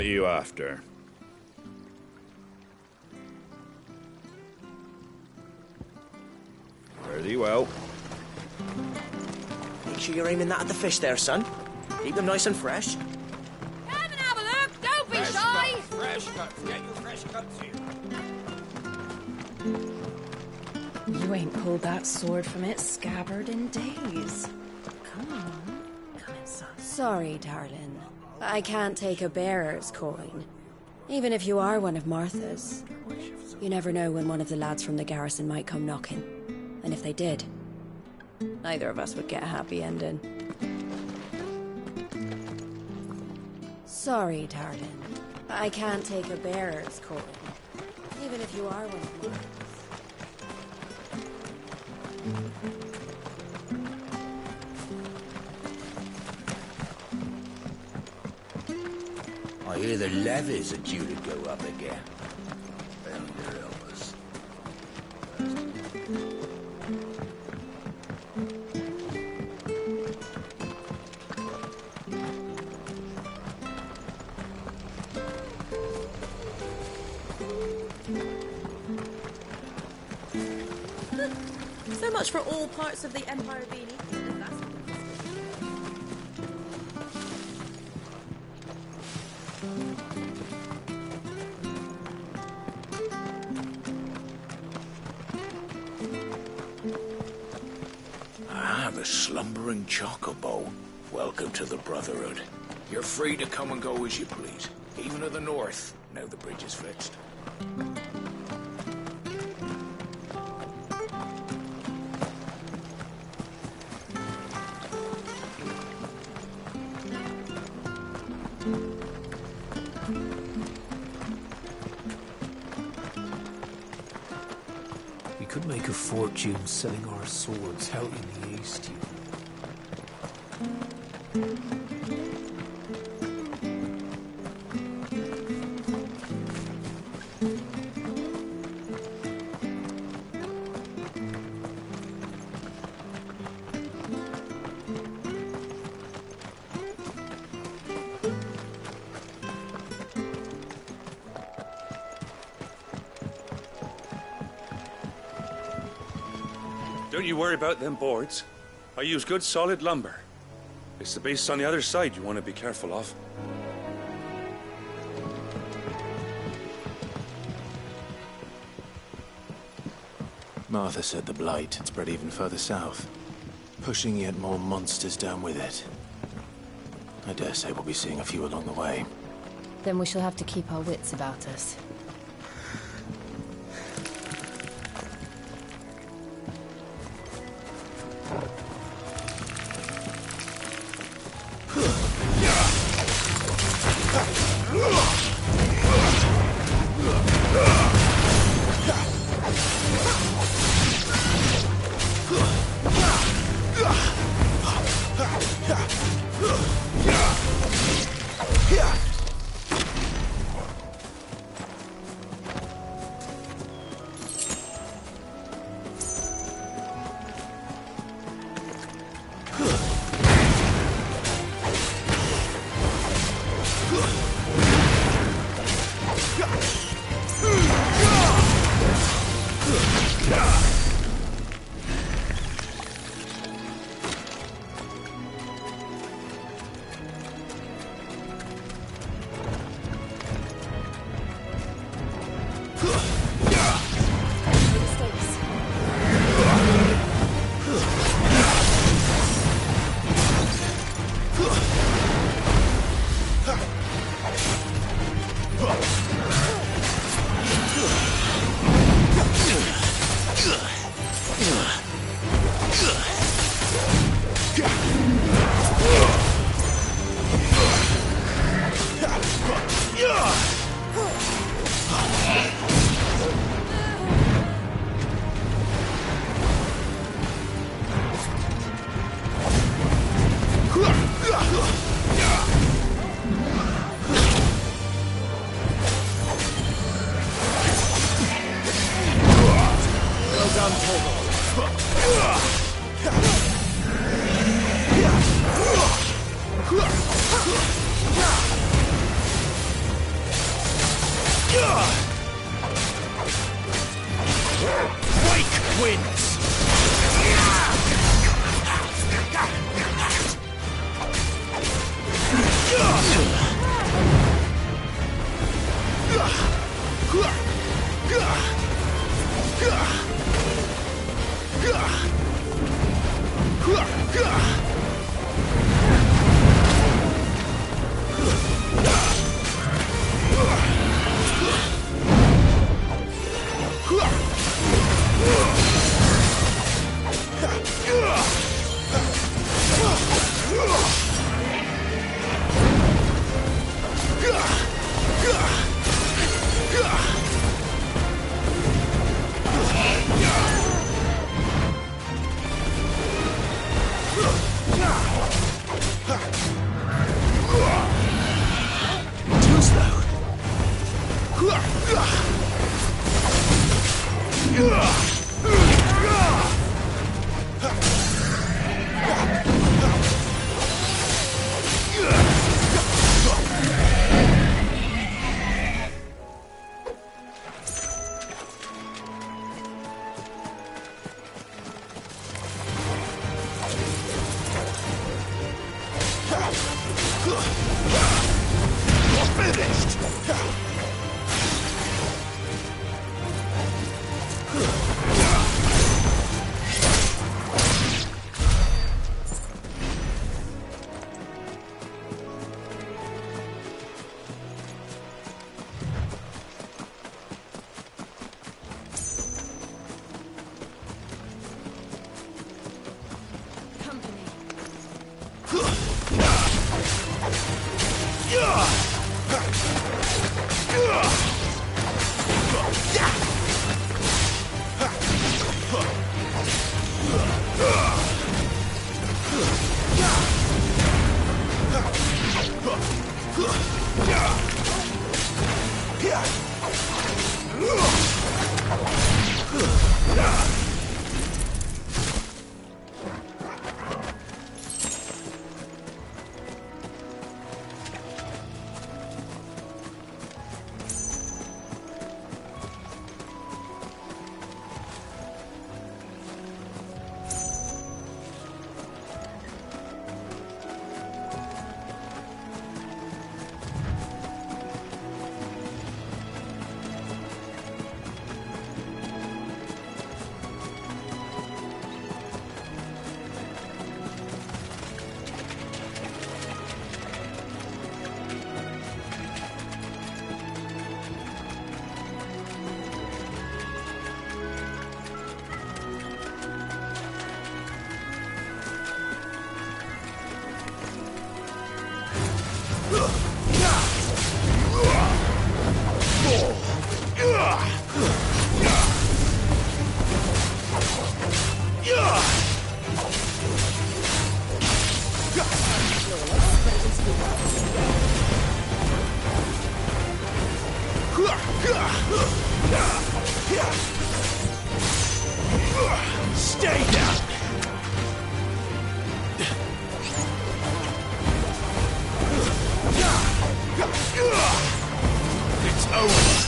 What you after? Very well. Make sure you're aiming that at the fish there, son. Keep them nice and fresh. Come and have a look! Don't be shy! Fresh cuts. Get your fresh cuts here. You ain't pulled that sword from its scabbard in days. Come on. Come in, son. Sorry, darling. I can't take a bearer's coin. Even if you are one of Martha's. You never know when one of the lads from the garrison might come knocking. And if they did, neither of us would get a happy ending. Sorry, darling. I can't take a bearer's coin. Even if you are one of Martha's. I hear the levies are due to go up again. Thunder help us. So much for all parts of the Empire being equal. The slumbering chocobo. Welcome to the Brotherhood. You're free to come and go as you please, even to the north, now the bridge is fixed. We could make a fortune selling our swords out in the east. Don't you worry about them boards. I use good solid lumber. It's the beasts on the other side you want to be careful of. Martha said the blight had spread even further south, pushing yet more monsters down with it. I dare say we'll be seeing a few along the way. Then we shall have to keep our wits about us. Wake winds! Stay down! It's over!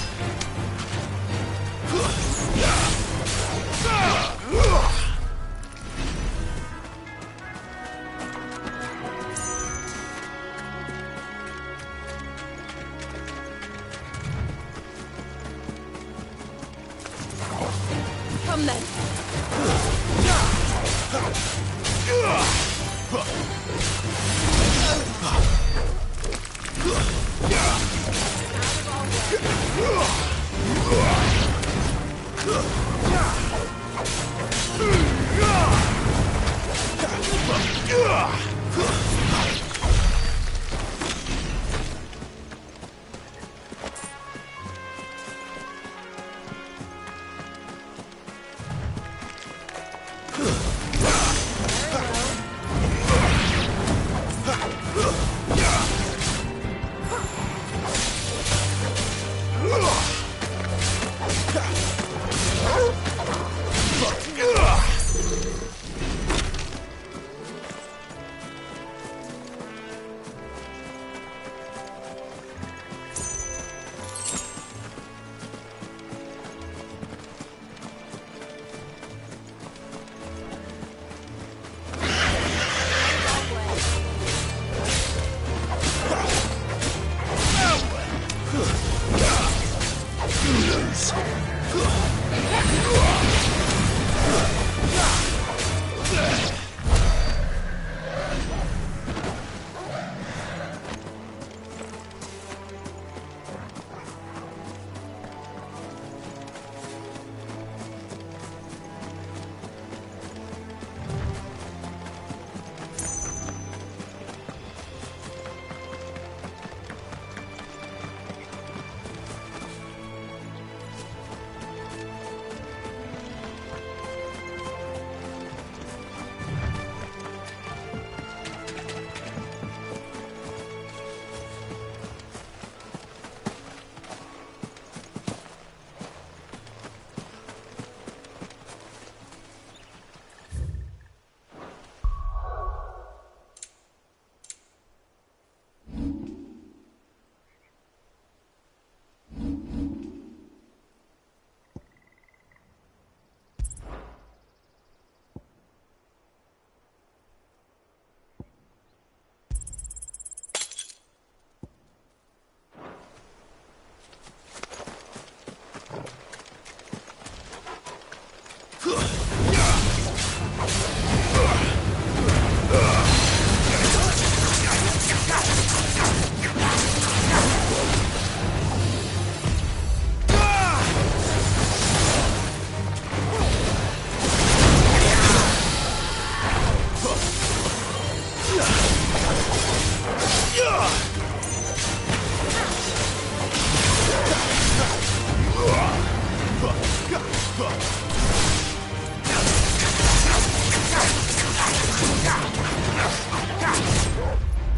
Come then.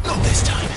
Not this time.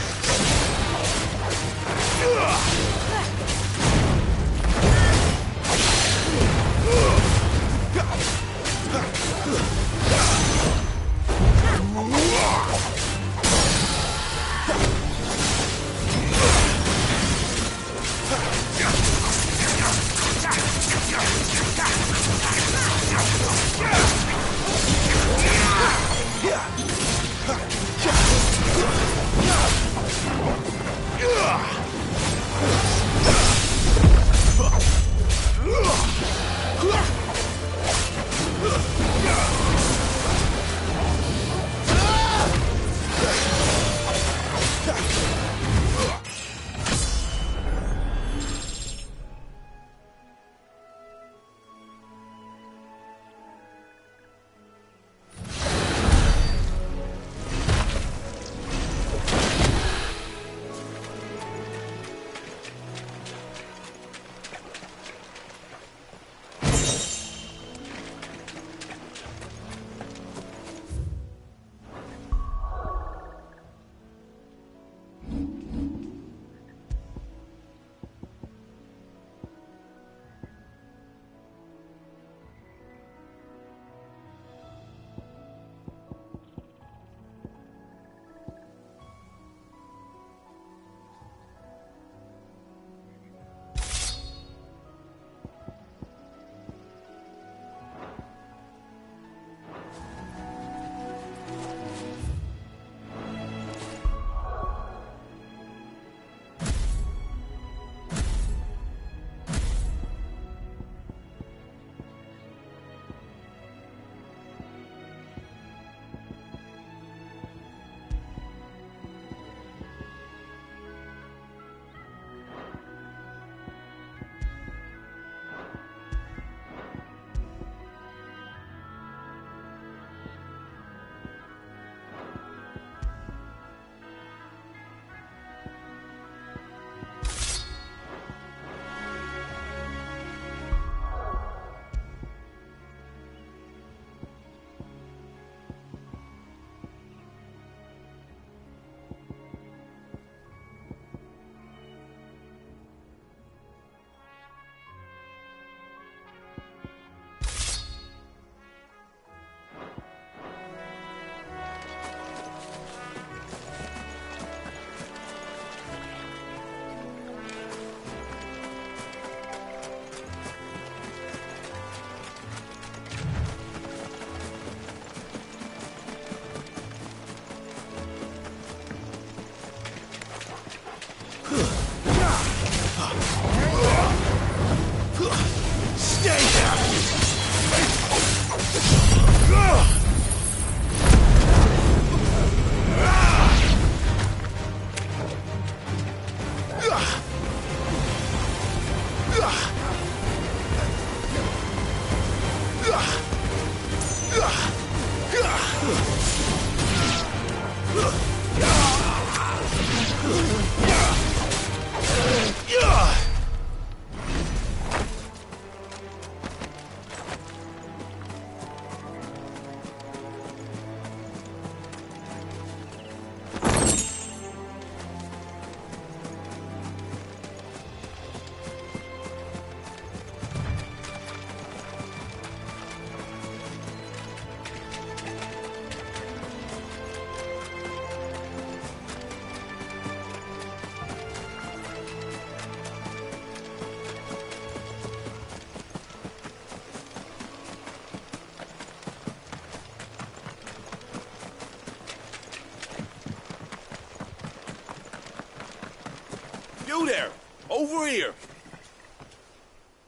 You there! Over here!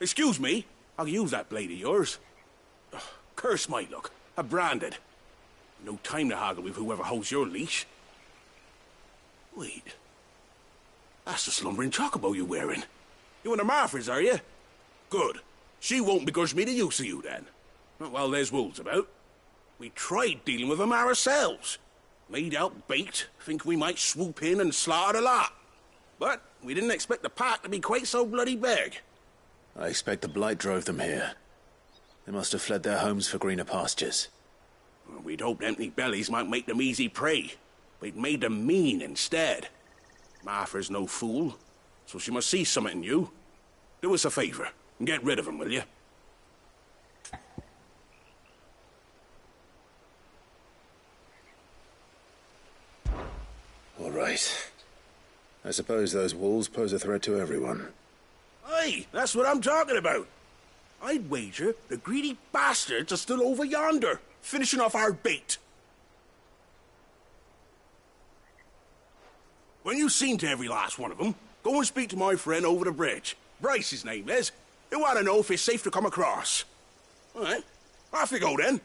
Excuse me, I'll use that blade of yours. curse my luck. I'm branded. No time to haggle with whoever holds your leash. Wait. That's the slumbering chocobo you're wearing. You and the Marthas, are you? Good. She won't begrudge me the use of you, then. Not while there's wolves about. We tried dealing with them ourselves. Laid out bait, think we might swoop in and slaughter the lot. But we didn't expect the pack to be quite so bloody big. I expect the blight drove them here. They must have fled their homes for greener pastures. Well, we'd hoped empty bellies might make them easy prey, but it made them mean instead. Martha's no fool, so she must see something in you. Do us a favor and get rid of them, will you? All right. I suppose those wolves pose a threat to everyone. Aye, that's what I'm talking about. I'd wager the greedy bastards are still over yonder, finishing off our bait. When you've seen to every last one of them, go and speak to my friend over the bridge. Bryce, his name is. He'll want to know if it's safe to come across. All right, off you go then.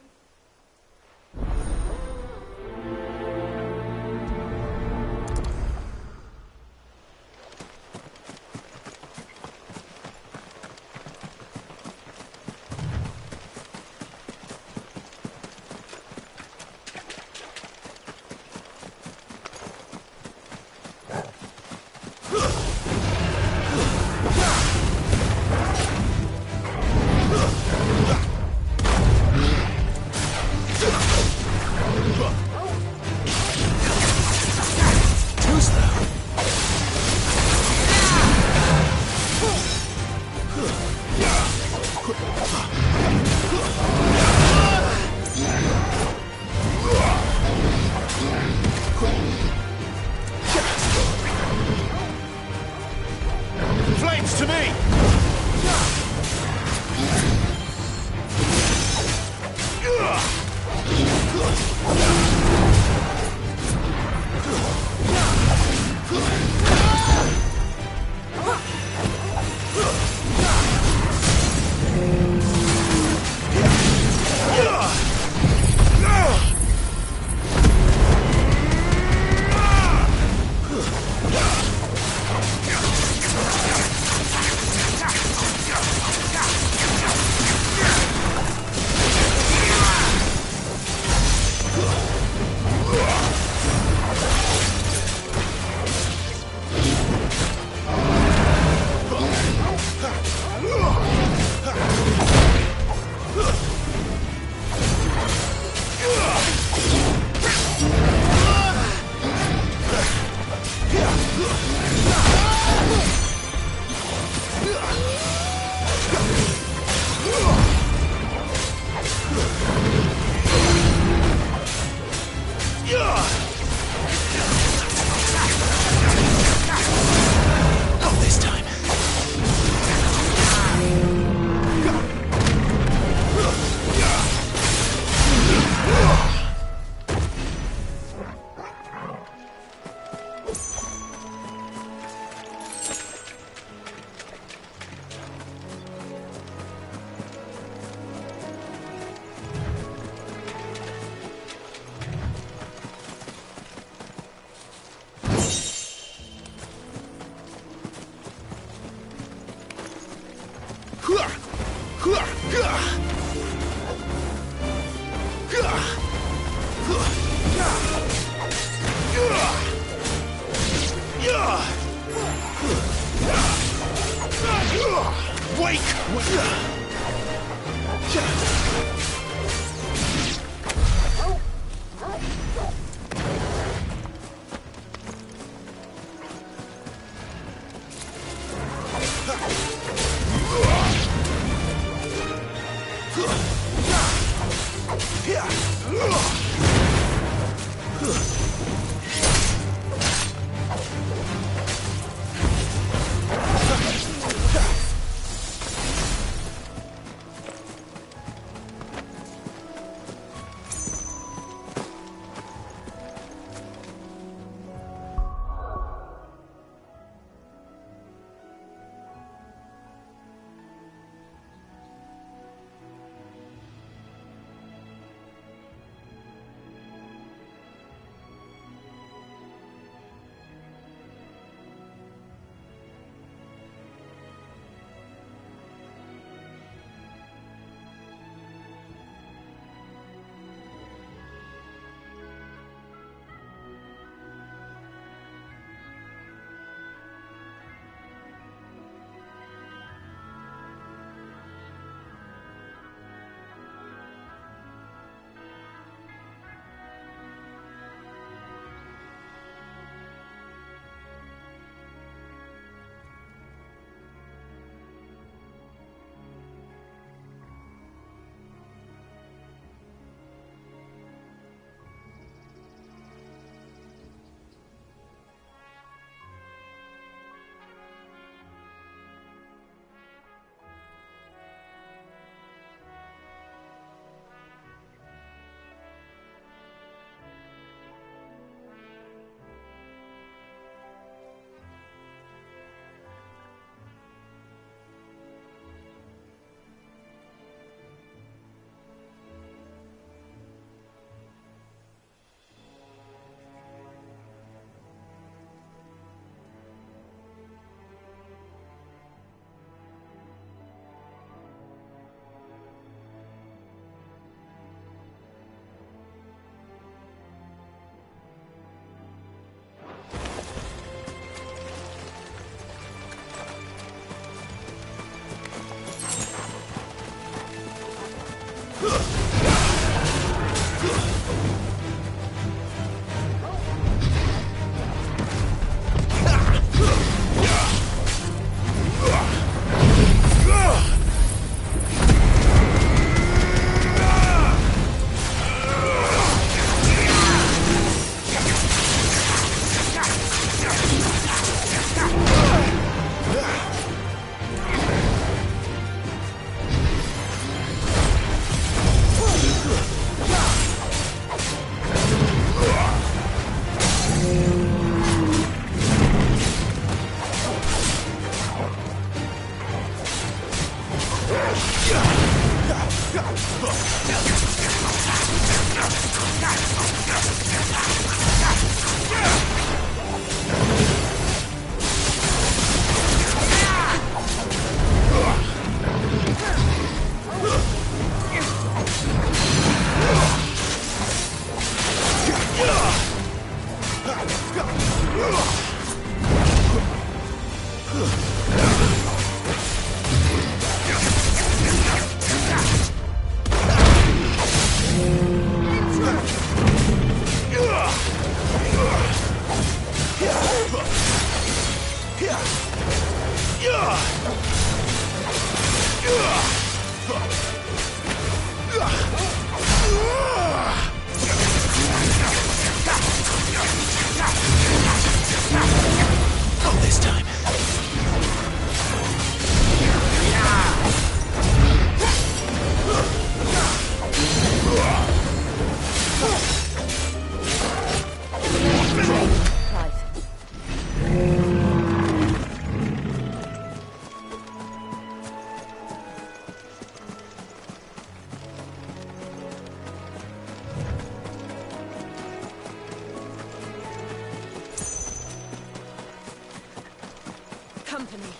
Company.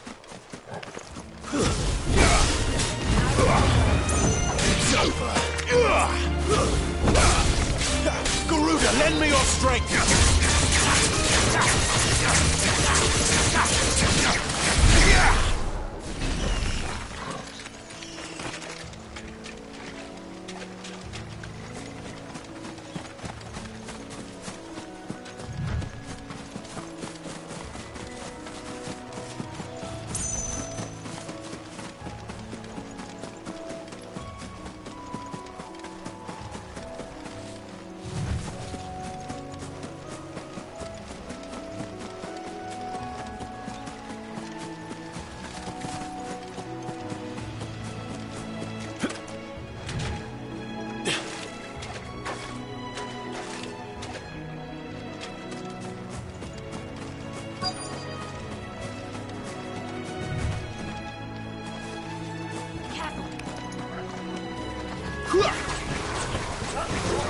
It's over. Garuda, lend me your strength.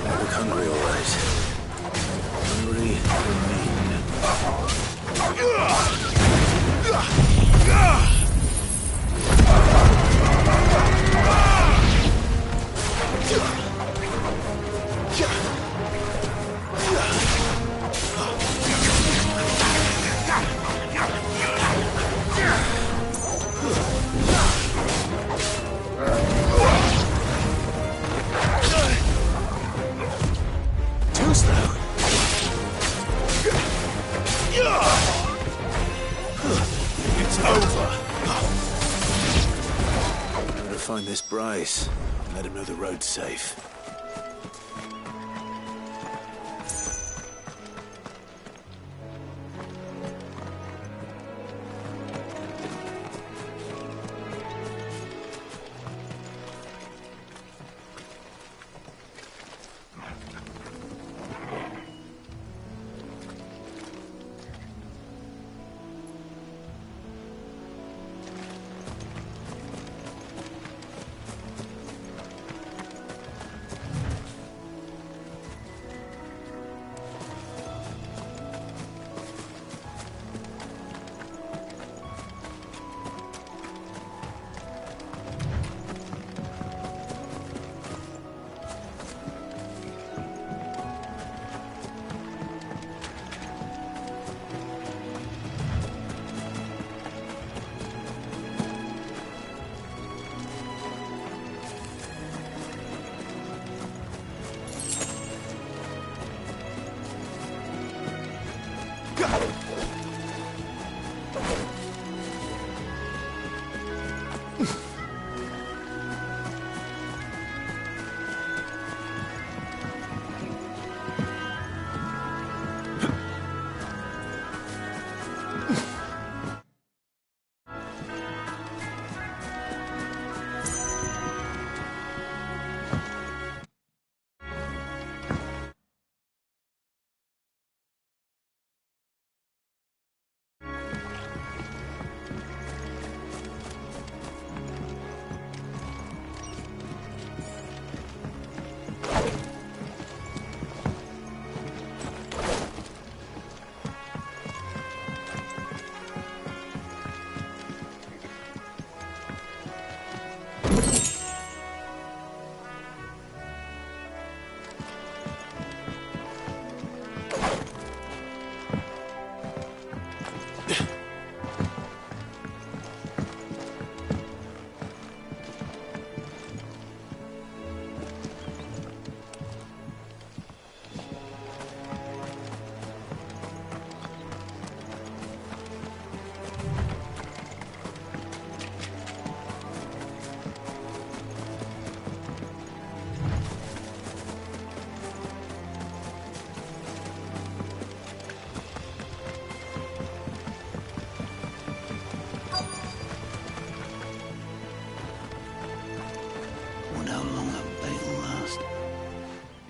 Look hungry, all right. Hungry too slow. It's over. Gotta find this Bryce and let him know the road's safe.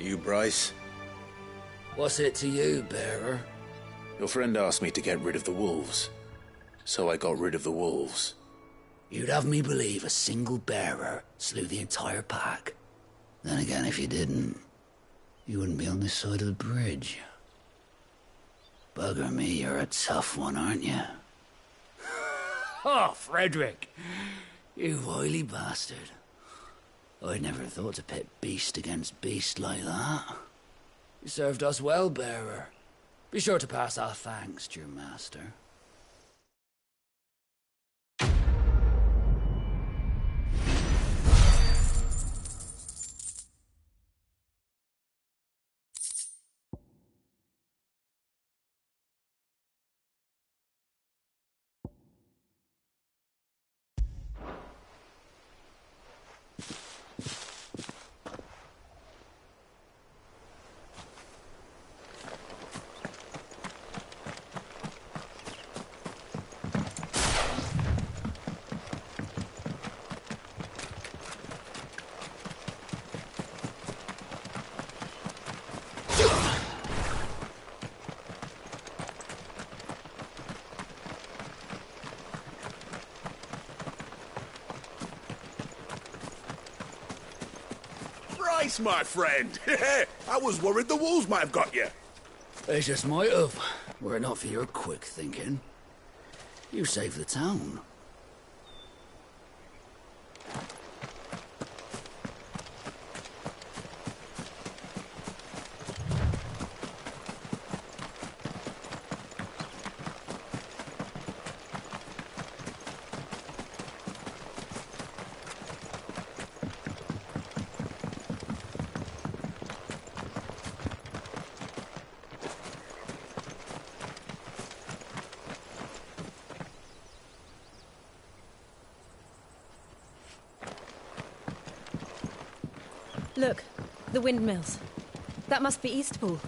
you, Bryce? What's it to you, bearer? Your friend asked me to get rid of the wolves. So I got rid of the wolves. You'd have me believe a single bearer slew the entire pack. Then again, if you didn't, you wouldn't be on this side of the bridge. Bugger me, you're a tough one, aren't you? Oh, Frederick! You wily bastard. I'd never thought to pit beast against beast like that. You served us well, bearer. Be sure to pass our thanks to your master. Bryce, my friend! I was worried the wolves might have got you. They just might have, were it not for your quick thinking. You saved the town. Look, the windmills. That must be Eastpool.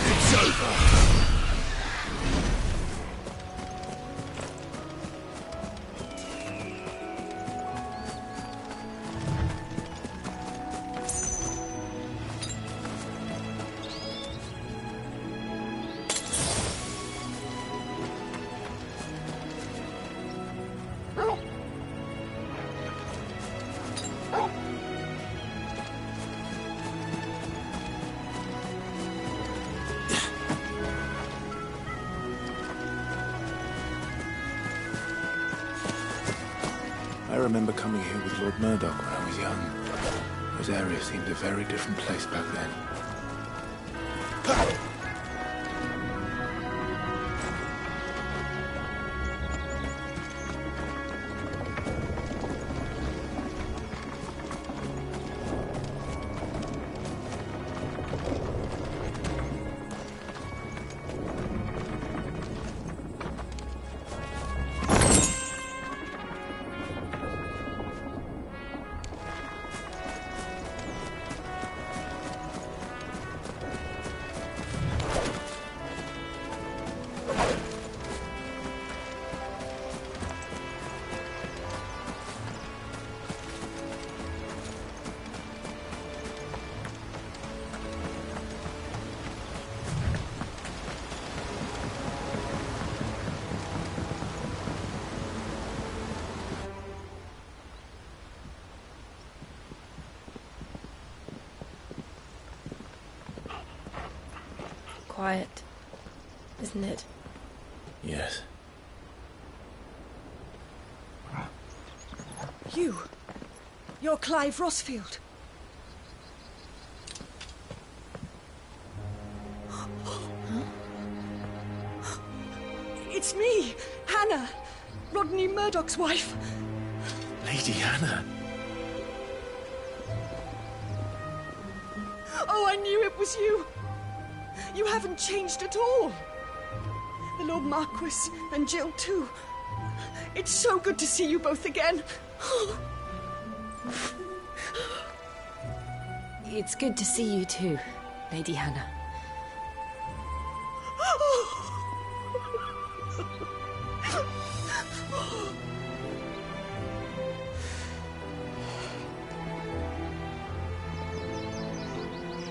It's over. I remember coming here with Lord Murdoch when I was young. This area seemed a very different place back then. quiet, isn't it? Yes. You're Clive Rossfield. It's me, Hannah, Rodney Murdoch's wife. Lady Hannah. Oh, I knew it was you. You haven't changed at all. The Lord Marquis and Jill too. It's so good to see you both again. It's good to see you too, Lady Hannah.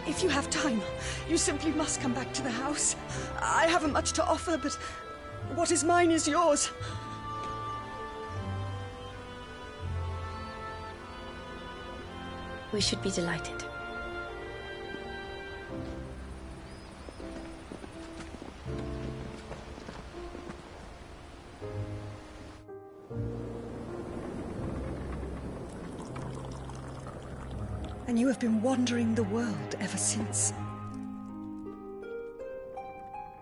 If you have time, you simply must come back to the house. I haven't much to offer, but what is mine is yours. We should be delighted. And you have been wandering the world ever since.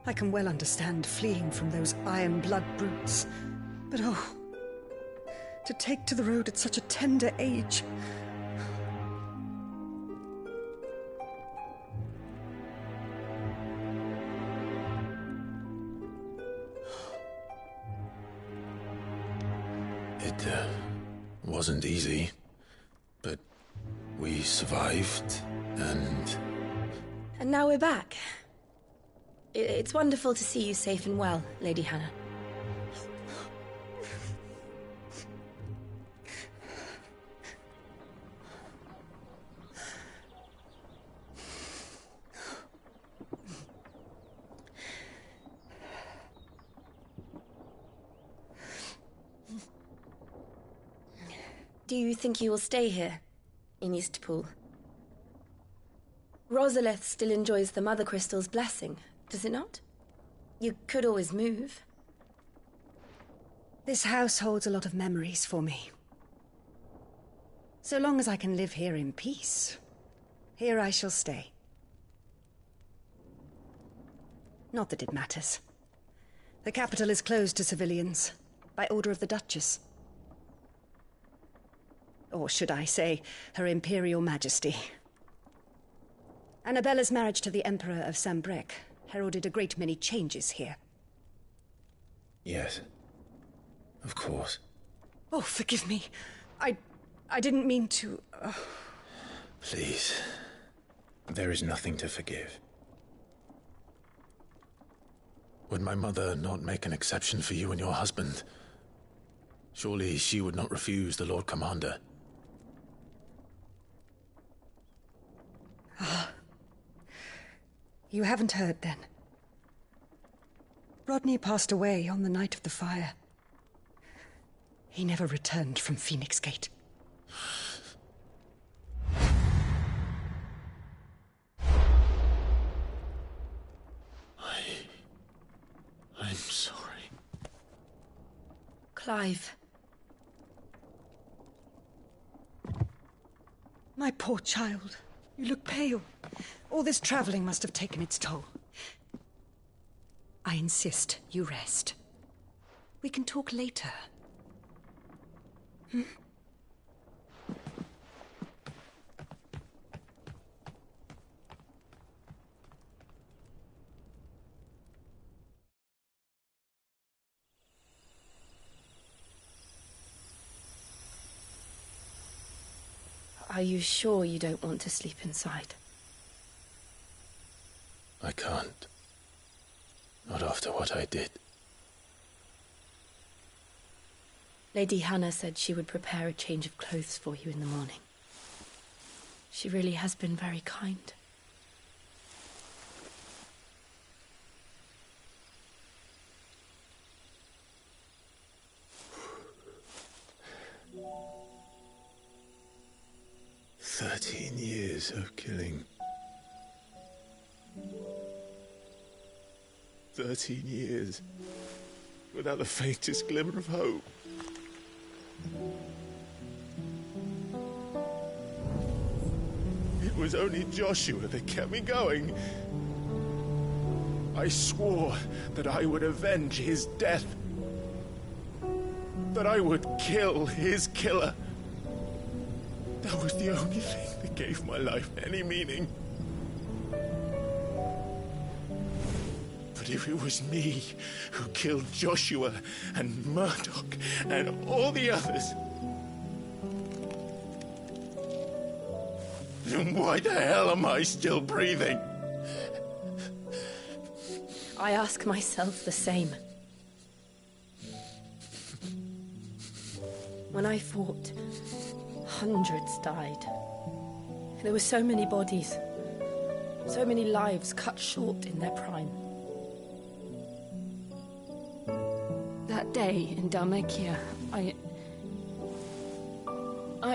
I can well understand fleeing from those iron blood brutes. But oh, to take to the road at such a tender age. It wasn't easy, but we survived, and... And now we're back. It's wonderful to see you safe and well, Lady Hannah. Do you think you will stay here, in Eastpool? Rosalith still enjoys the Mother Crystal's blessing, does it not? You could always move. This house holds a lot of memories for me. So long as I can live here in peace, here I shall stay. Not that it matters. The capital is closed to civilians, by order of the Duchess. Or should I say, Her Imperial Majesty. Annabella's marriage to the Emperor of Sambrec heralded a great many changes here. Yes. Of course. Oh, forgive me. I didn't mean to... Please. There is nothing to forgive. Would my mother not make an exception for you and your husband? Surely she would not refuse the Lord Commander. You haven't heard, then. Rodney passed away on the night of the fire. He never returned from Phoenix Gate. I'm sorry. Clive. My poor child. You look pale. All this traveling must have taken its toll. I insist you rest. We can talk later. Hmm? Are you sure you don't want to sleep inside? I can't. Not after what I did. Lady Hannah said she would prepare a change of clothes for you in the morning. She really has been very kind. "13 years of killing. 13 years, without the faintest glimmer of hope. It was only Joshua that kept me going. I swore that I would avenge his death. That I would kill his killer. That was the only thing that gave my life any meaning. But if it was me who killed Joshua and Murdoch and all the others, then why the hell am I still breathing? I ask myself the same. When I fought, hundreds died. There were so many bodies, so many lives cut short in their prime. That day in Dalmekia, I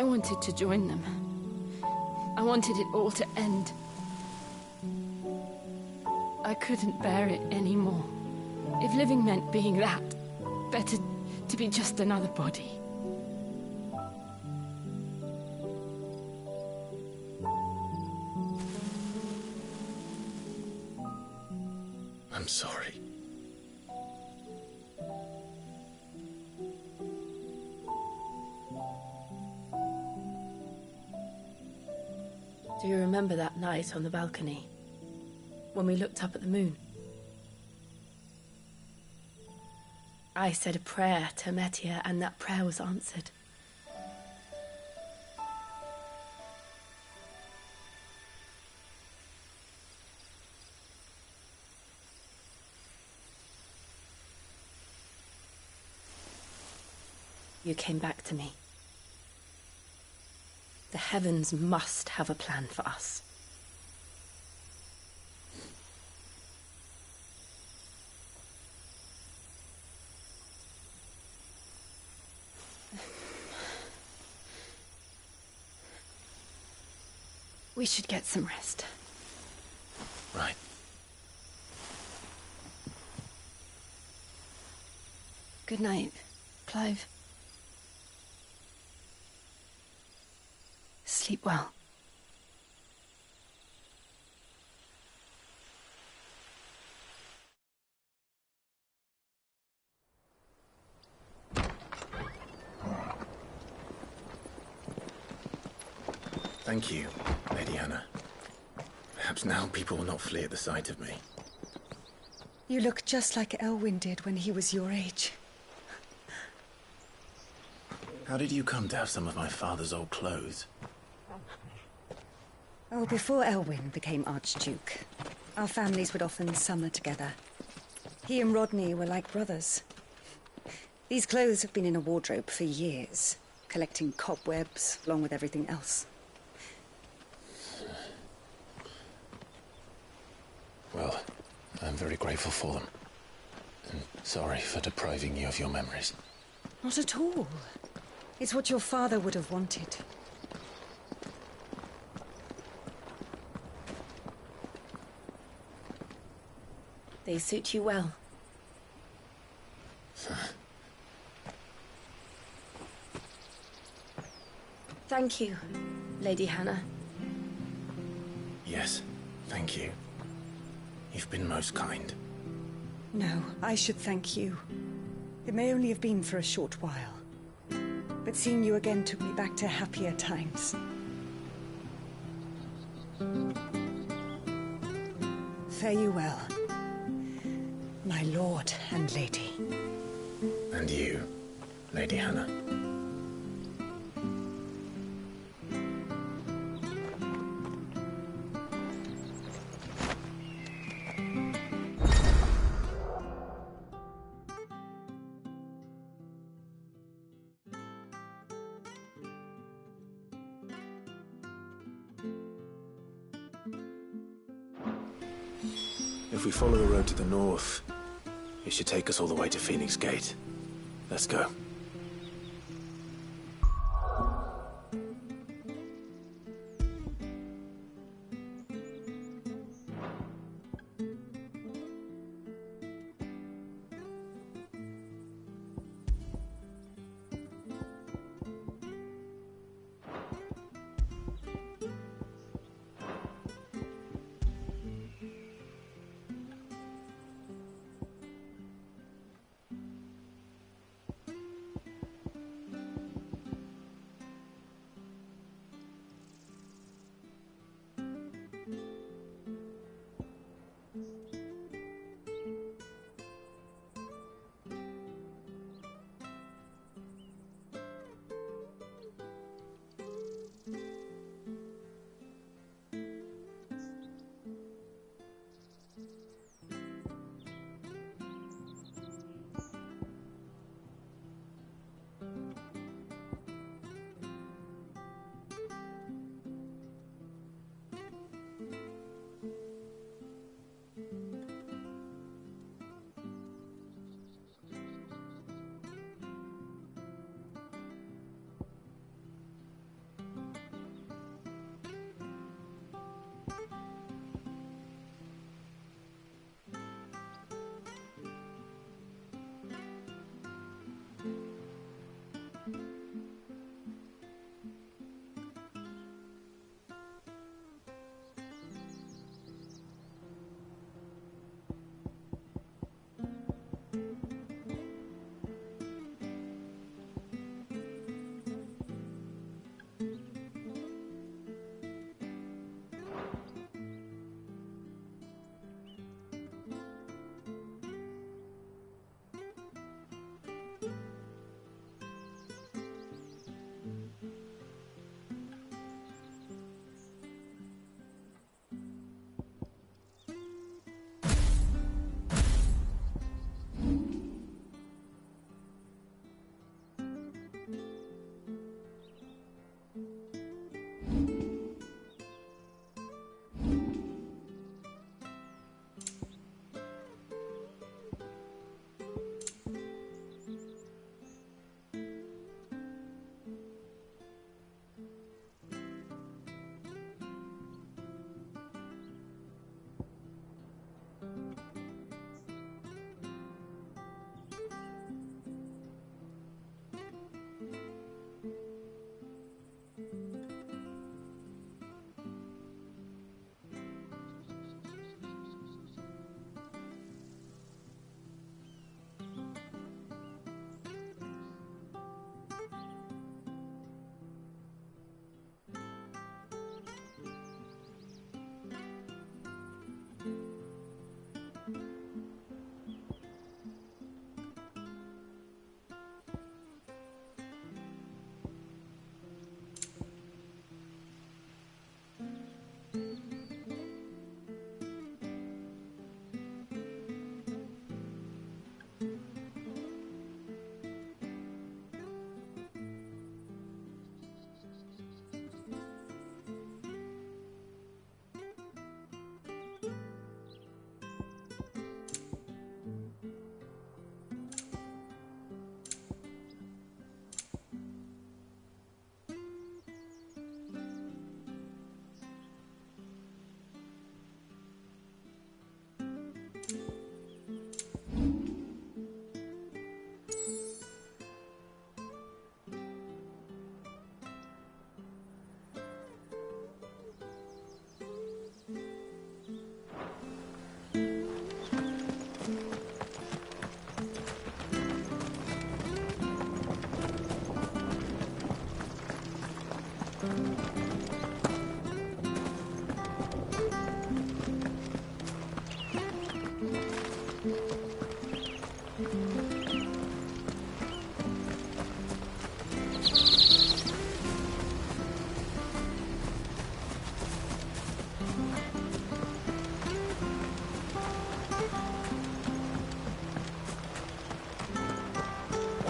wanted to join them. I wanted it all to end. I couldn't bear it anymore. If living meant being that, better to be just another body. I'm sorry. Do you remember that night on the balcony? When we looked up at the moon? I said a prayer to Metia, and that prayer was answered. You came back to me. The heavens must have a plan for us. We should get some rest. Right. Good night, Clive. Sleep well. Thank you, Lady Hannah. Perhaps now people will not flee at the sight of me. You look just like Elwyn did when he was your age. How did you come to have some of my father's old clothes? Oh, before Elwyn became Archduke, our families would often summer together. He and Rodney were like brothers. These clothes have been in a wardrobe for years, collecting cobwebs along with everything else. Well, I'm very grateful for them. And sorry for depriving you of your memories. Not at all. It's what your father would have wanted. They suit you well. Thank you, Lady Hannah. Yes, thank you. You've been most kind. No, I should thank you. It may only have been for a short while, but seeing you again took me back to happier times. Fare you well, my lord and lady. And you, Lady Hannah. If we follow the road to the north, it should take us all the way to Phoenix Gate. Let's go.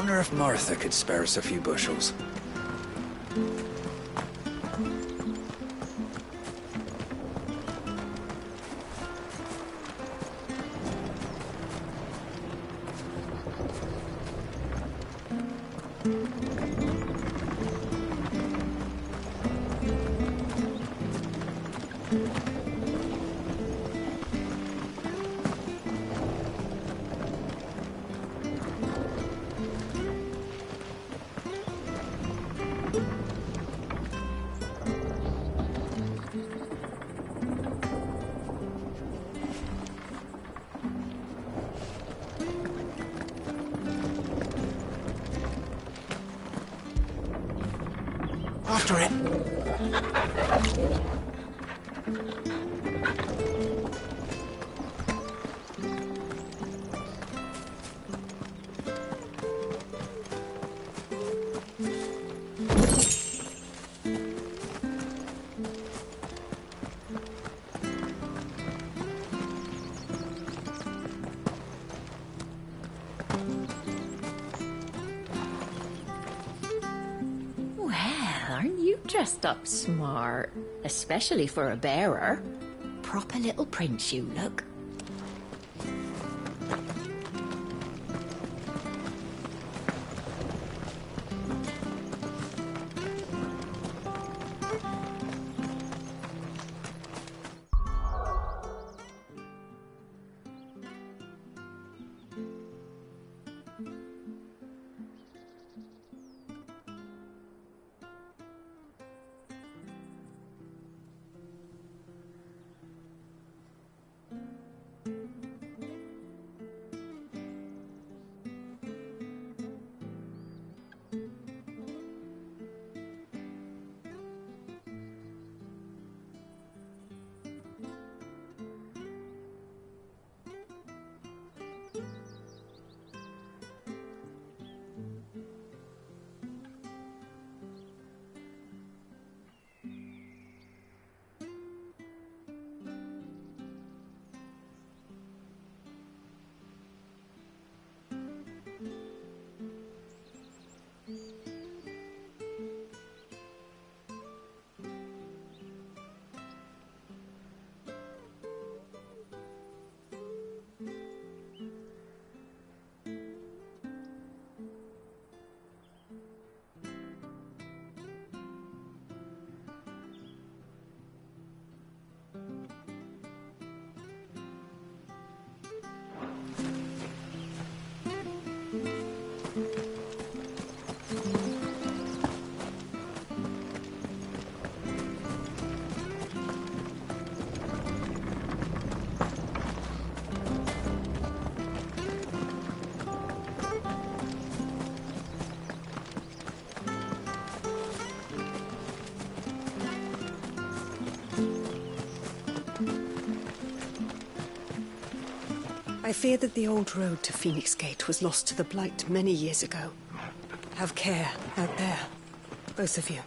Wonder if Martha could spare us a few bushels. After it. Aren't you dressed up smart? Especially for a bearer. Proper little prince you look. I fear that the old road to Phoenix Gate was lost to the Blight many years ago. Have care out there, both of you.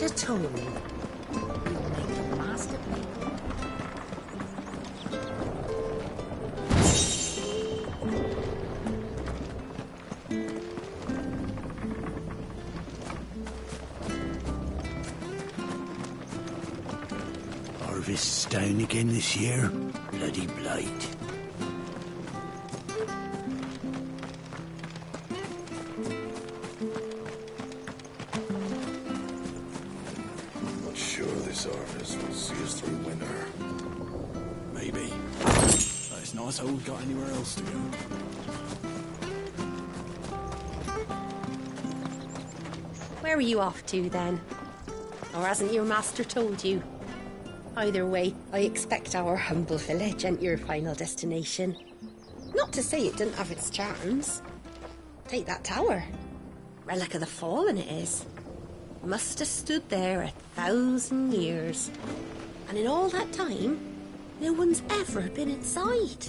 At all. You'll make a masterpiece. Harvest's down again this year. Bloody blight. So we've got anywhere else to go. Where are you off to then? Or hasn't your master told you? Either way, I expect our humble village ain't your final destination. Not to say it didn't have its charms. Take that tower. Relic of the Fallen it is. Must have stood there 1,000 years. And in all that time, no one's ever been inside.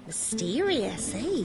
Mysterious, eh?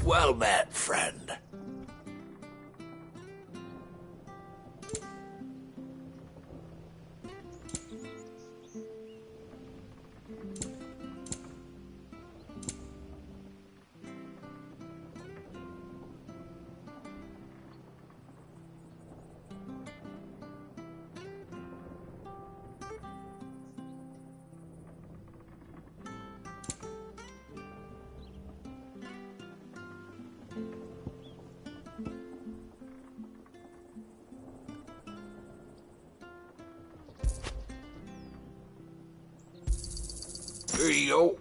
Well met, friend. Here you go.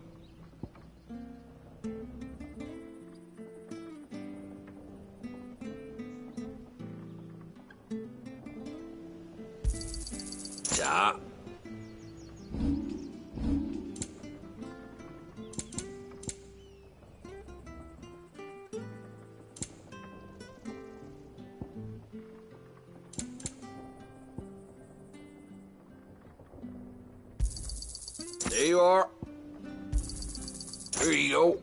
Ja. There you are. Here you go.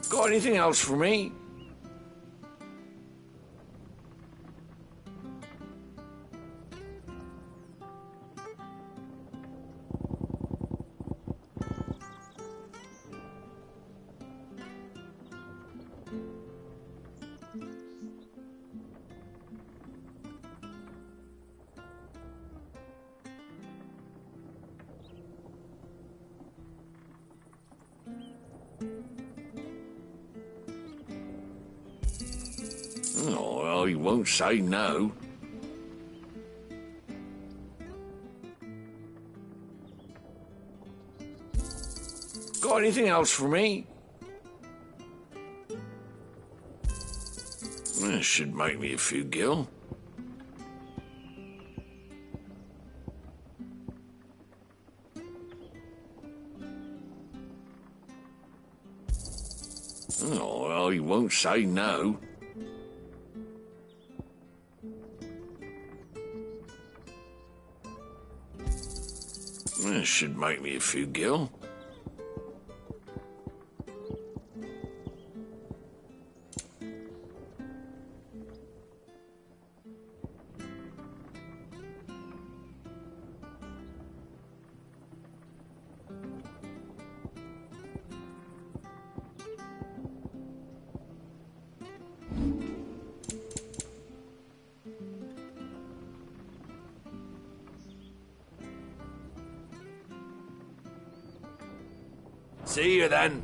Got anything else for me? Oh, well, he won't say no. Got anything else for me? Well, should make me a few gil. Oh, well, he won't say no. Well, should make me a few gil. See you then.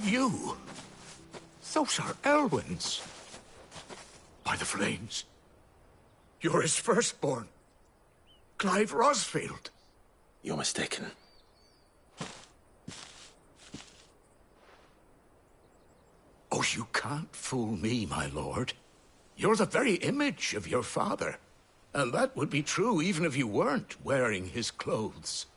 You? Those are Elwyn's. By the flames. You're his firstborn. Clive Rosfield. You're mistaken. Oh, you can't fool me, my lord. You're the very image of your father. And that would be true even if you weren't wearing his clothes.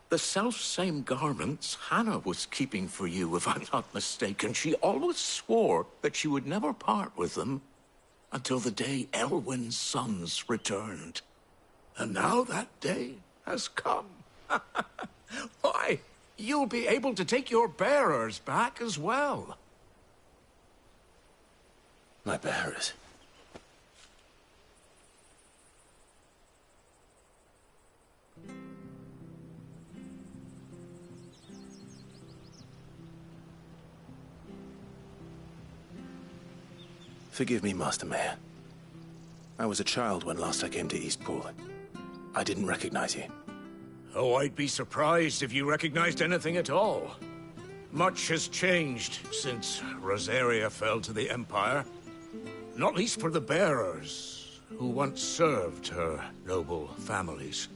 The self-same garments Hannah was keeping for you, if I'm not mistaken. She always swore that she would never part with them until the day Elwyn's sons returned. And now that day has come. Why, you'll be able to take your bearers back as well. My bearers? Forgive me, Master Mayor. I was a child when last I came to Eastpool. I didn't recognize you. Oh, I'd be surprised if you recognized anything at all. Much has changed since Rosaria fell to the Empire. Not least for the bearers, who once served her noble families.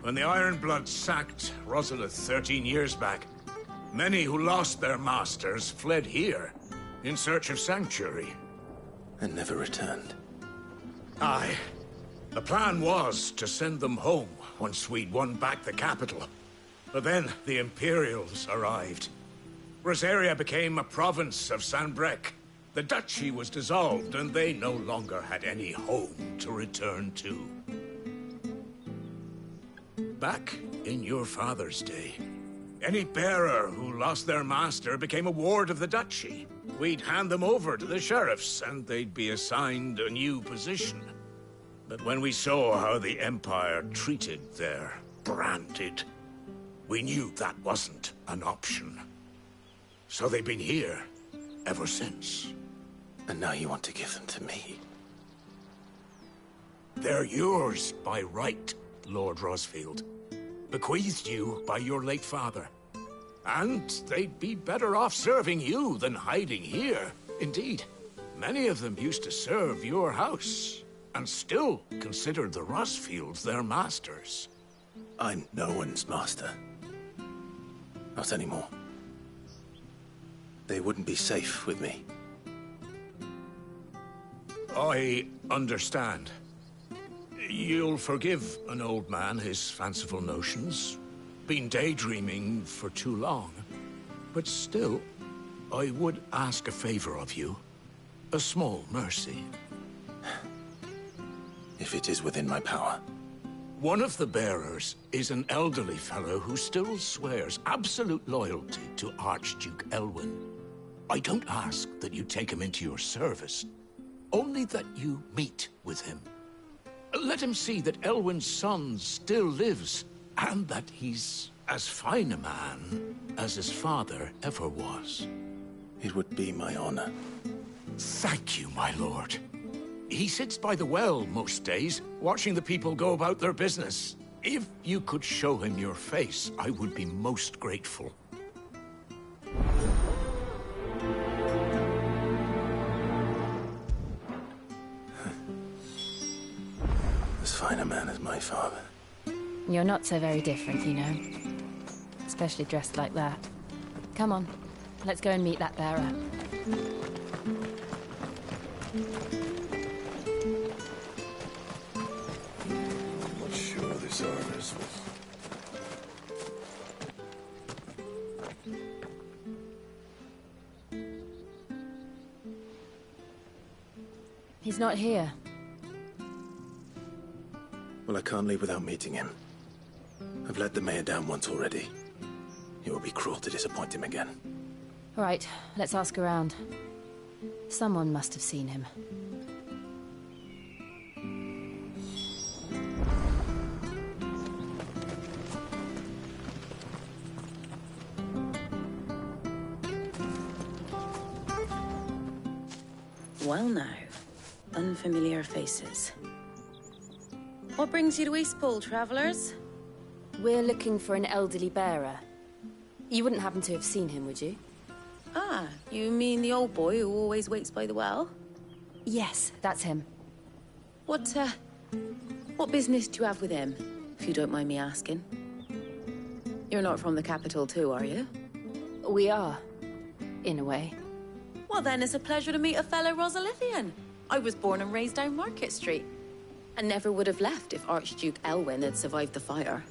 When the Ironbloods sacked Rosalith 13 years back, many who lost their masters fled here in search of sanctuary. And never returned. Aye. The plan was to send them home once we'd won back the capital. But then the Imperials arrived. Rosaria became a province of Sanbreque. The duchy was dissolved, and they no longer had any home to return to. Back in your father's day, any bearer who lost their master became a ward of the duchy. We'd hand them over to the sheriffs, and they'd be assigned a new position. But when we saw how the Empire treated their branded, we knew that wasn't an option. So they've been here ever since. And now you want to give them to me? They're yours by right, Lord Rosfield. Bequeathed you by your late father. And they'd be better off serving you than hiding here. Indeed, many of them used to serve your house, and still considered the Rosfields their masters. I'm no one's master. Not anymore. They wouldn't be safe with me. I understand. You'll forgive an old man his fanciful notions. Been daydreaming for too long. But still, I would ask a favor of you. A small mercy. If it is within my power. One of the bearers is an elderly fellow who still swears absolute loyalty to Archduke Elwyn. I don't ask that you take him into your service, only that you meet with him. Let him see that Elwyn's son still lives, and that he's as fine a man as his father ever was. It would be my honor. Thank you, my lord. He sits by the well most days, watching the people go about their business. If you could show him your face, I would be most grateful. As fine a man as my father. You're not so very different, you know. Especially dressed like that. Come on, let's go and meet that bearer. Not sure this artist was... He's not here. Well, I can't leave without meeting him. I've let the mayor down once already. It would be cruel to disappoint him again. All right, let's ask around. Someone must have seen him. Well now, unfamiliar faces. What brings you to Eastpool, travellers? We're looking for an elderly bearer. You wouldn't happen to have seen him, would you? Ah, you mean the old boy who always waits by the well? Yes, that's him. What business do you have with him, if you don't mind me asking? You're not from the capital too, are you? We are, in a way. Well then, it's a pleasure to meet a fellow Rosalithian. I was born and raised down Market Street, and never would have left if Archduke Elwyn had survived the fire.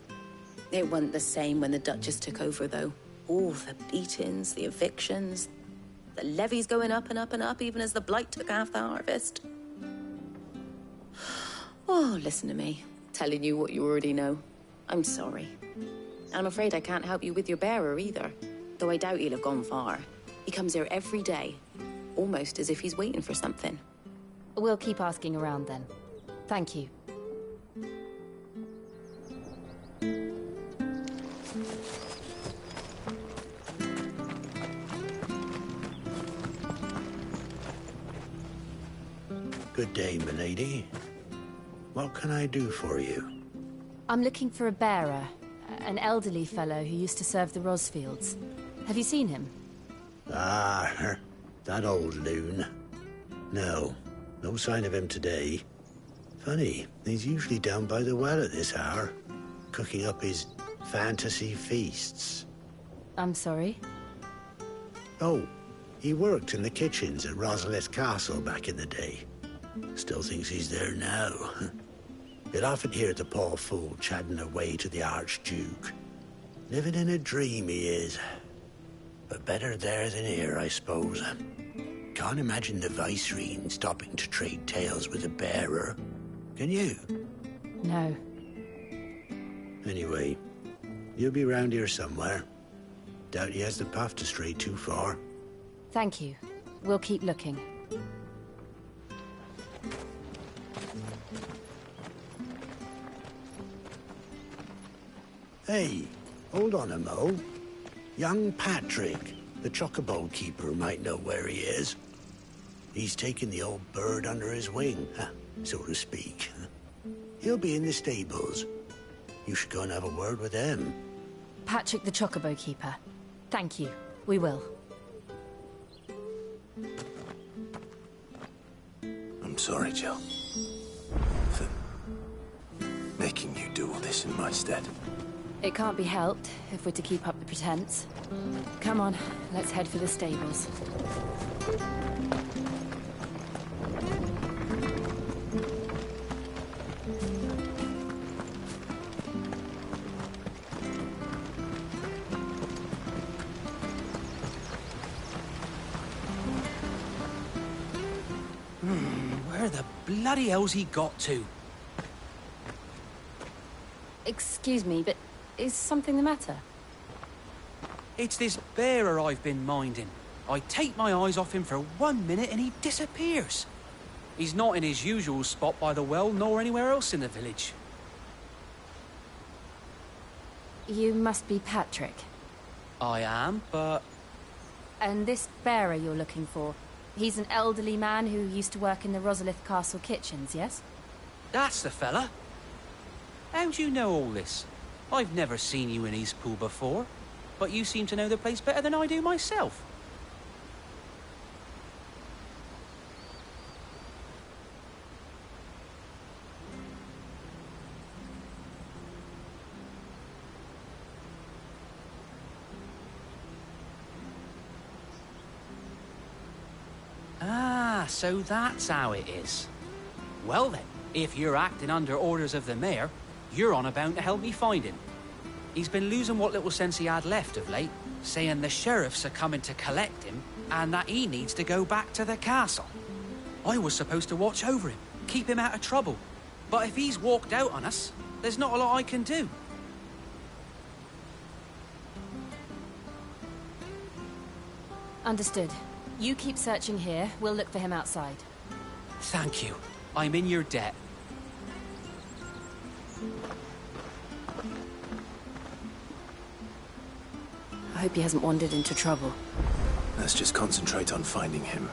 It wasn't the same when the Duchess took over, though. All the beatings, the evictions, the levies going up and up and up, even as the blight took half the harvest. Oh, listen to me, telling you what you already know. I'm sorry. I'm afraid I can't help you with your bearer either, though I doubt he'll have gone far. He comes here every day, almost as if he's waiting for something. We'll keep asking around then. Thank you. Good day, milady. What can I do for you? I'm looking for a bearer, an elderly fellow who used to serve the Rosfields. Have you seen him? Ah, that old loon. No sign of him today. Funny, he's usually down by the well at this hour, cooking up his fantasy feasts. I'm sorry? Oh, he worked in the kitchens at Rosalith Castle back in the day. Still thinks he's there now. You'd often hear the poor fool chatting away to the Archduke. Living in a dream he is. But better there than here, I suppose. Can't imagine the Vicereine stopping to trade tales with a bearer. Can you? No. Anyway, you'll be round here somewhere. Doubt he has the path to stray too far. Thank you. We'll keep looking. Hey, hold on a mo. Young Patrick, the chocobo keeper, might know where he is. He's taken the old bird under his wing, so to speak. He'll be in the stables. You should go and have a word with him. Patrick the chocobo keeper. Thank you. We will. I'm sorry, Jill. For making you do all this in my stead. It can't be helped if we're to keep up the pretense. Come on, let's head for the stables. Where the bloody hell's he got to? Excuse me, but is something the matter? It's this bearer I've been minding. I take my eyes off him for 1 minute and he disappears. He's not in his usual spot by the well, nor anywhere else in the village. You must be Patrick. I am, but... And this bearer you're looking for, he's an elderly man who used to work in the Rosalith Castle kitchens, yes? That's the fella. How do you know all this? I've never seen you in Eastpool before, but you seem to know the place better than I do myself. Ah, so that's how it is. Well then, if you're acting under orders of the mayor, you're on about to help me find him. He's been losing what little sense he had left of late, saying the sheriffs are coming to collect him and that he needs to go back to the castle. I was supposed to watch over him, keep him out of trouble. But if he's walked out on us, there's not a lot I can do. Understood. You keep searching here, we'll look for him outside. Thank you. I'm in your debt. I hope he hasn't wandered into trouble. Let's just concentrate on finding him.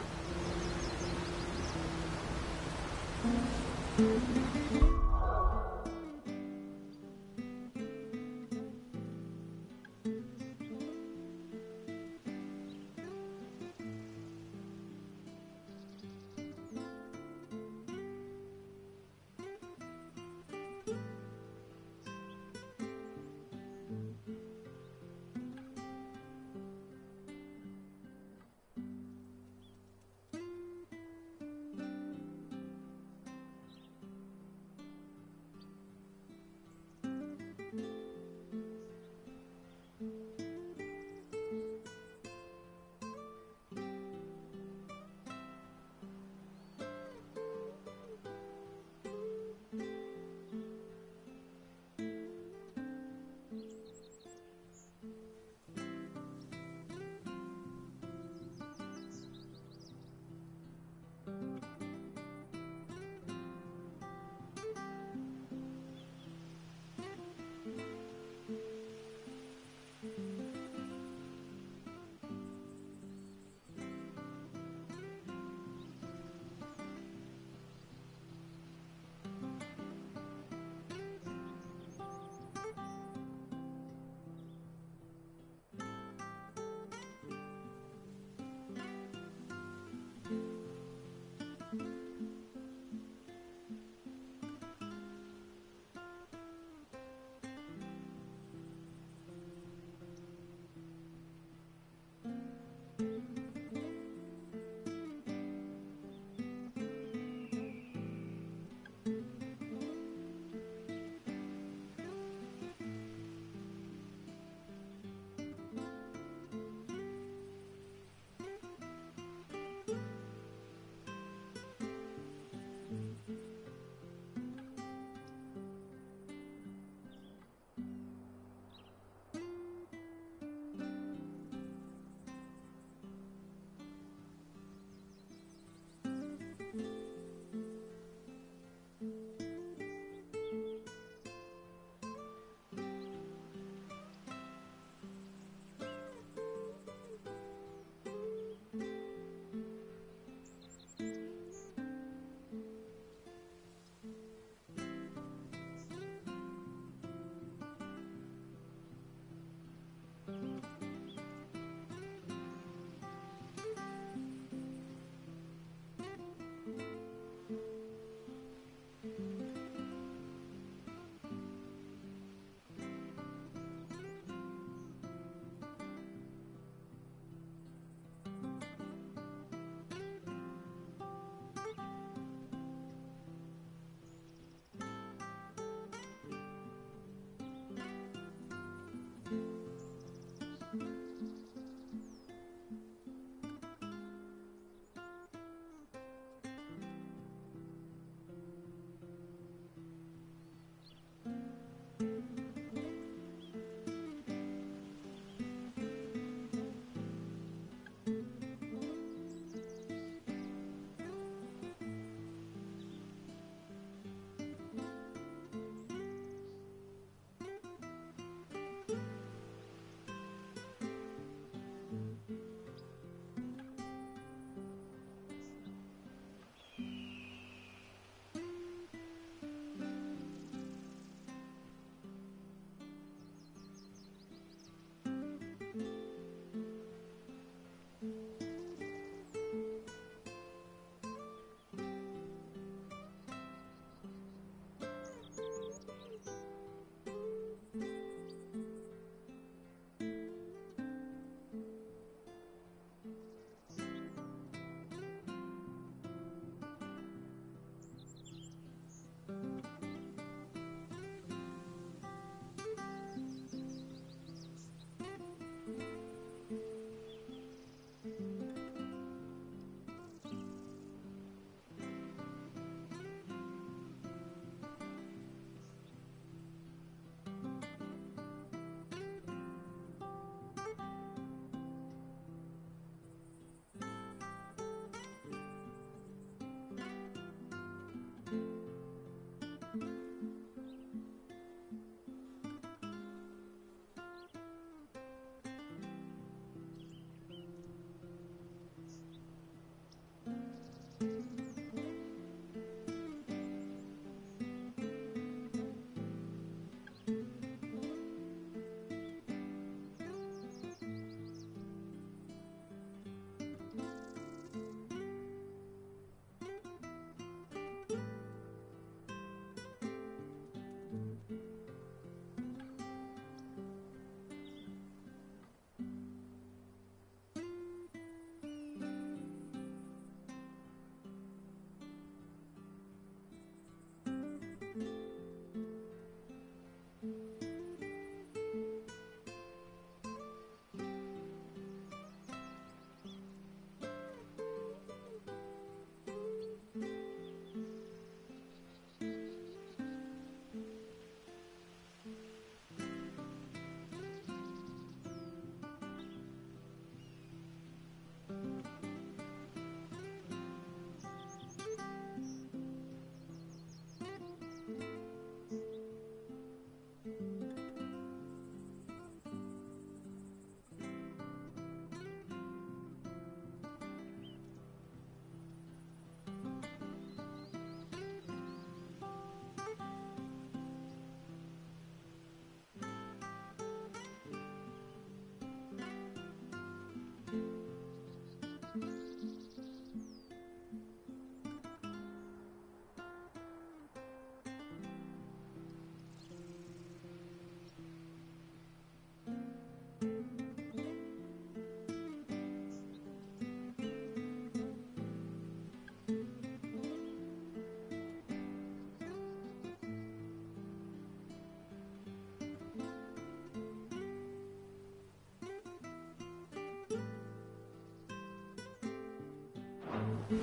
Drink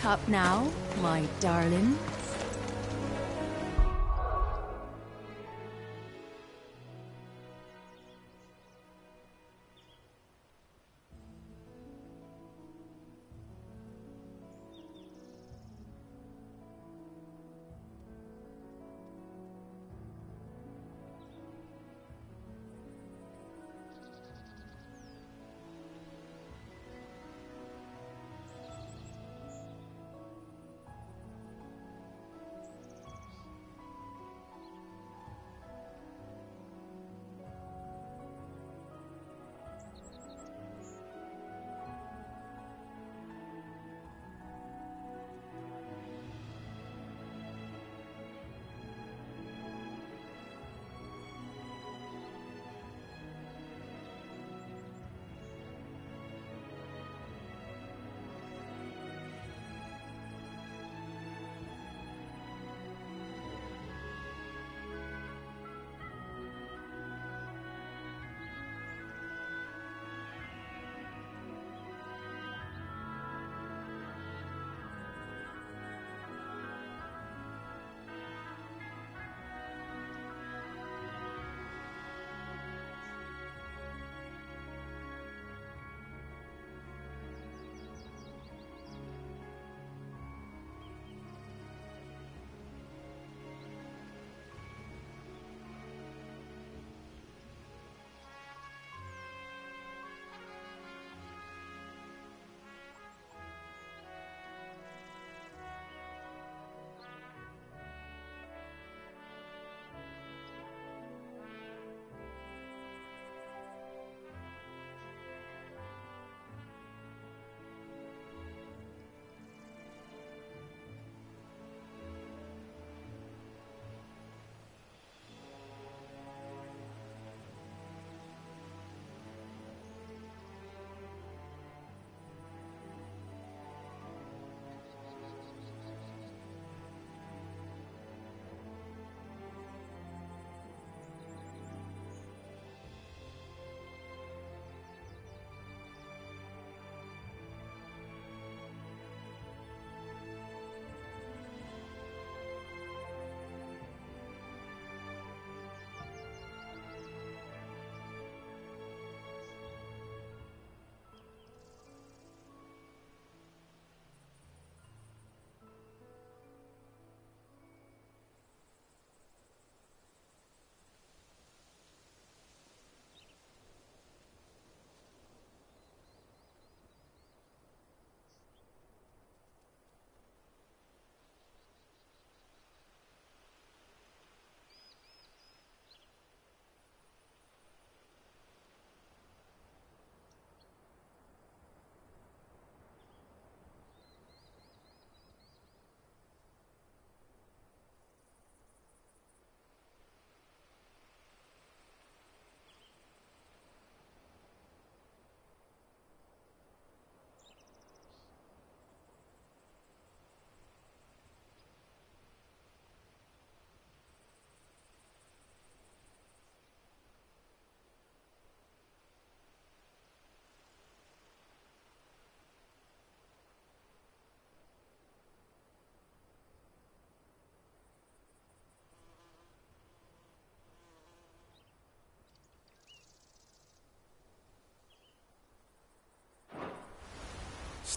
up now, my darling.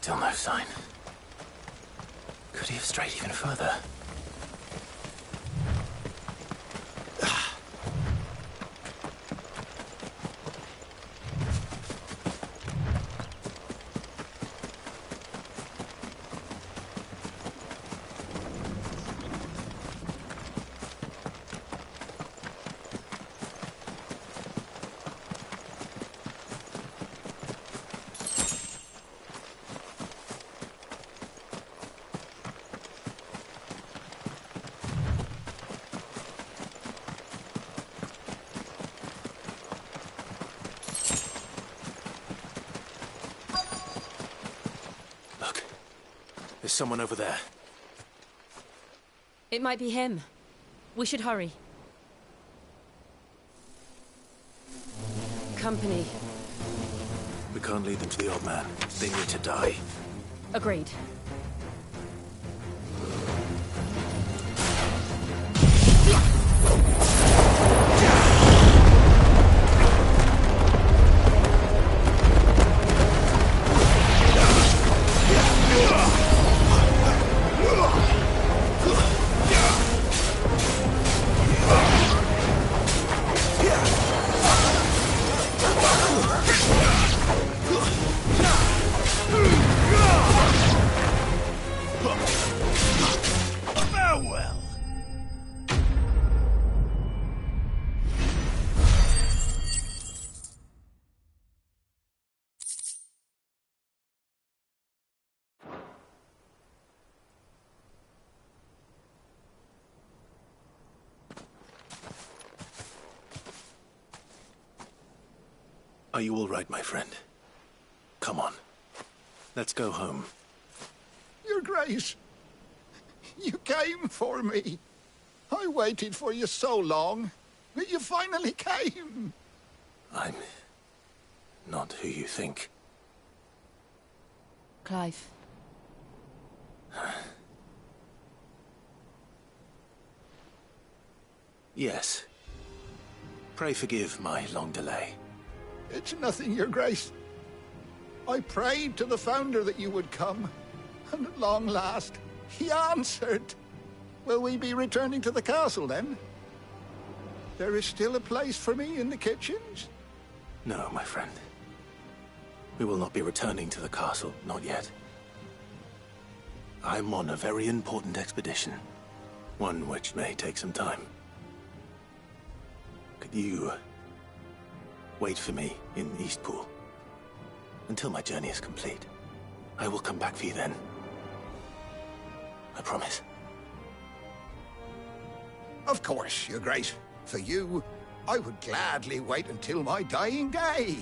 Still no sign. Could he have strayed even further? There's someone over there. It might be him. We should hurry. Company. We can't lead them to the old man. They need to die. Agreed. Are you all right, my friend? Come on. Let's go home. Your Grace, you came for me. I waited for you so long, but you finally came. I'm not who you think. Clive. Yes. Pray forgive my long delay. It's nothing, Your Grace. I prayed to the Founder that you would come, and at long last, he answered. Will we be returning to the castle, then? There is still a place for me in the kitchens? No, my friend. We will not be returning to the castle, not yet. I'm on a very important expedition. One which may take some time. Could you wait for me in Eastpool until my journey is complete? I will come back for you then. I promise. Of course, Your Grace. For you, I would gladly wait until my dying day.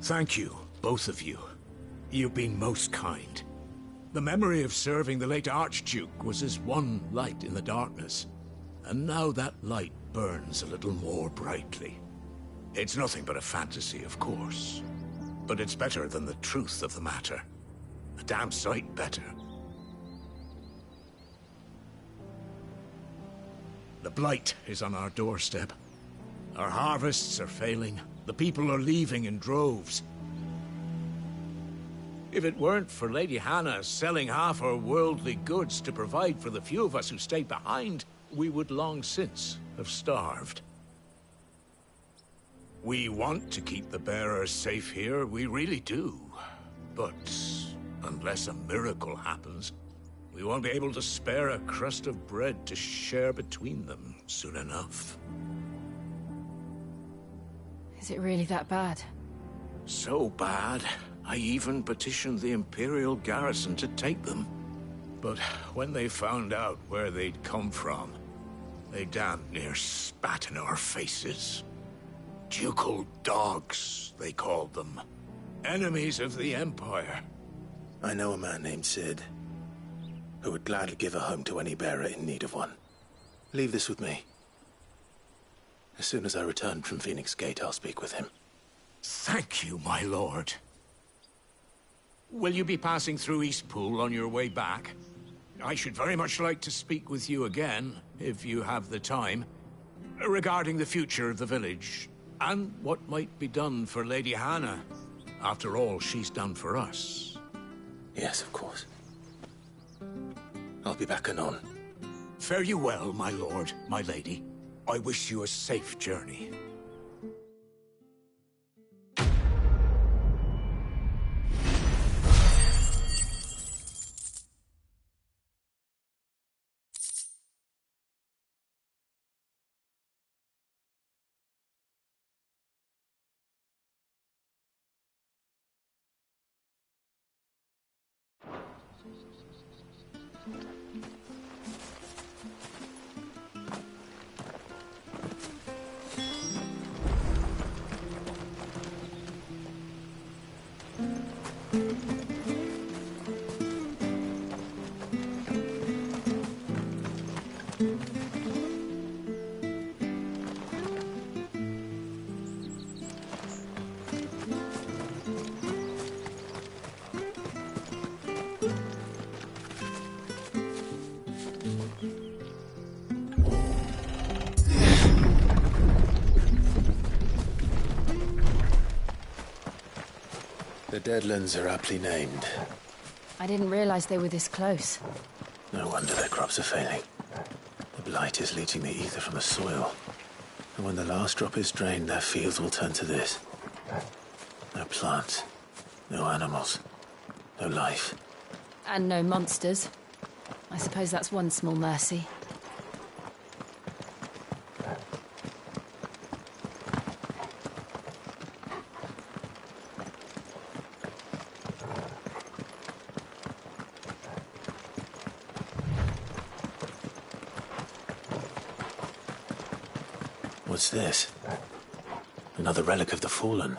Thank you, both of you. You've been most kind. The memory of serving the late Archduke was as one light in the darkness, and now that light burns a little more brightly. It's nothing but a fantasy, of course, but it's better than the truth of the matter. A damn sight better. The blight is on our doorstep. Our harvests are failing. The people are leaving in droves. If it weren't for Lady Hannah selling half her worldly goods to provide for the few of us who stayed behind, we would long since have starved. We want to keep the bearers safe here, we really do. But unless a miracle happens, we won't be able to spare a crust of bread to share between them soon enough. Is it really that bad? So bad, I even petitioned the Imperial garrison to take them. But when they found out where they'd come from, they damn near spat in our faces. Ducal dogs, they called them. Enemies of the Empire. I know a man named Sid, who would gladly give a home to any bearer in need of one. Leave this with me. As soon as I return from Phoenix Gate, I'll speak with him. Thank you, my lord. Will you be passing through Eastpool on your way back? I should very much like to speak with you again, if you have the time, regarding the future of the village, and what might be done for Lady Hannah. After all she's done for us. Yes, of course. I'll be back anon. Fare you well, my lord, my lady. I wish you a safe journey. The Deadlands are aptly named. I didn't realize they were this close. No wonder their crops are failing. The blight is leaching the ether from the soil. And when the last drop is drained, their fields will turn to this. No plants, no animals, no life. And no monsters. I suppose that's one small mercy. What's this? Another relic of the Fallen.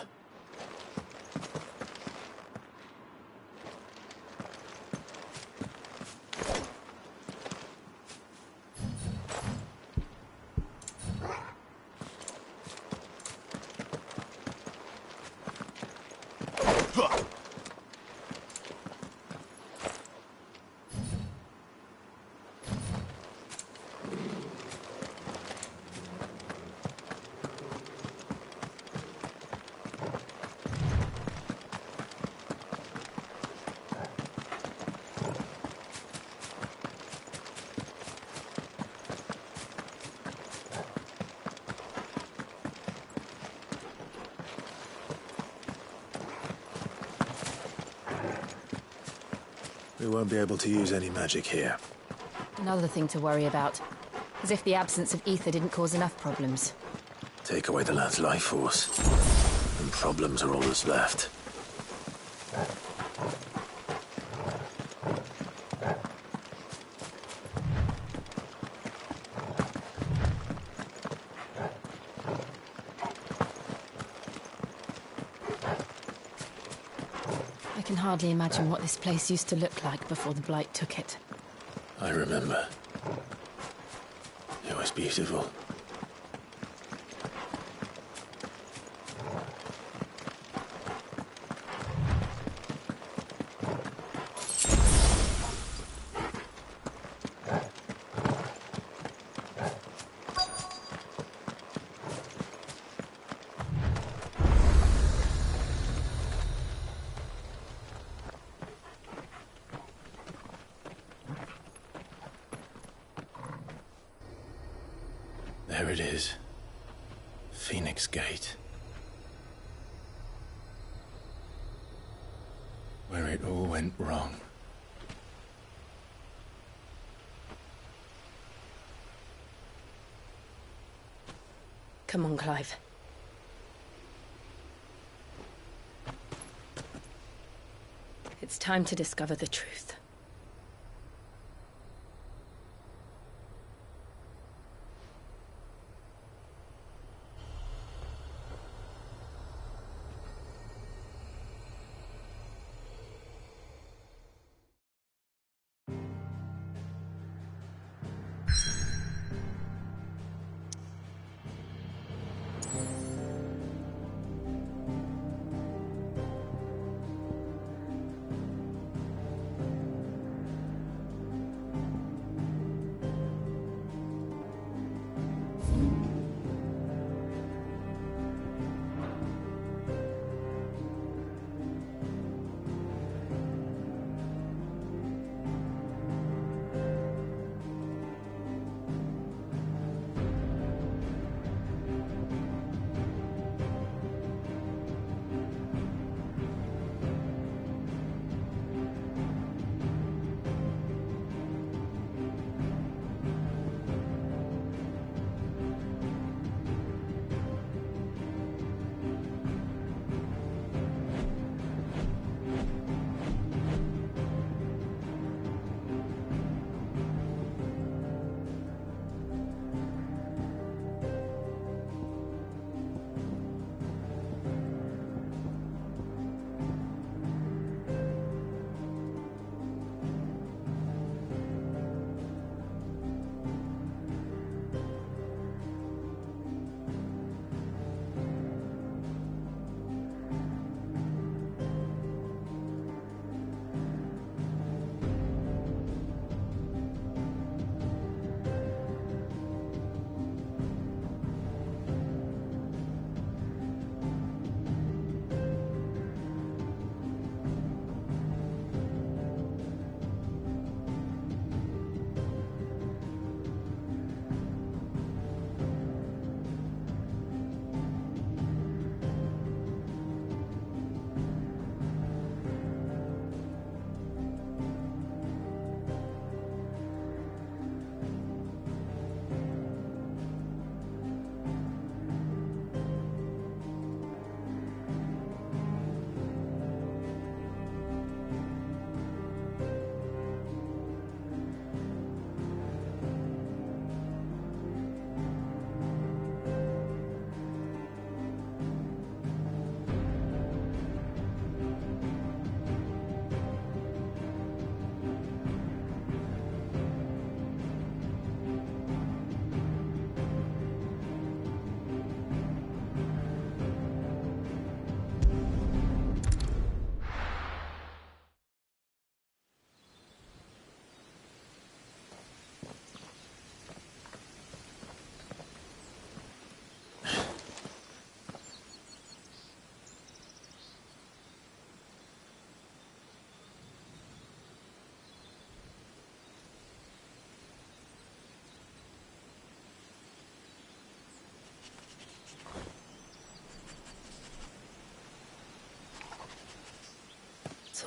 We won't be able to use any magic here. Another thing to worry about. As if the absence of ether didn't cause enough problems. Take away the land's life force, and problems are all that's left. I can hardly imagine what this place used to look like before the Blight took it. I remember. It was beautiful. There it is. Phoenix Gate. Where it all went wrong. Come on, Clive. It's time to discover the truth.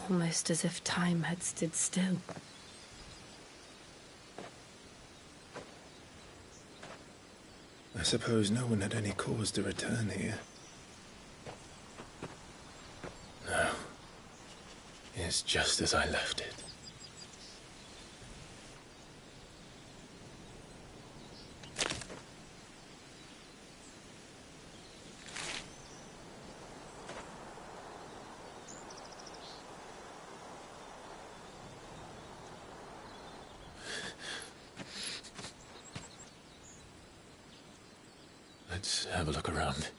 Almost as if time had stood still. I suppose no one had any cause to return here. No. It's just as I left it. Let's have a look around.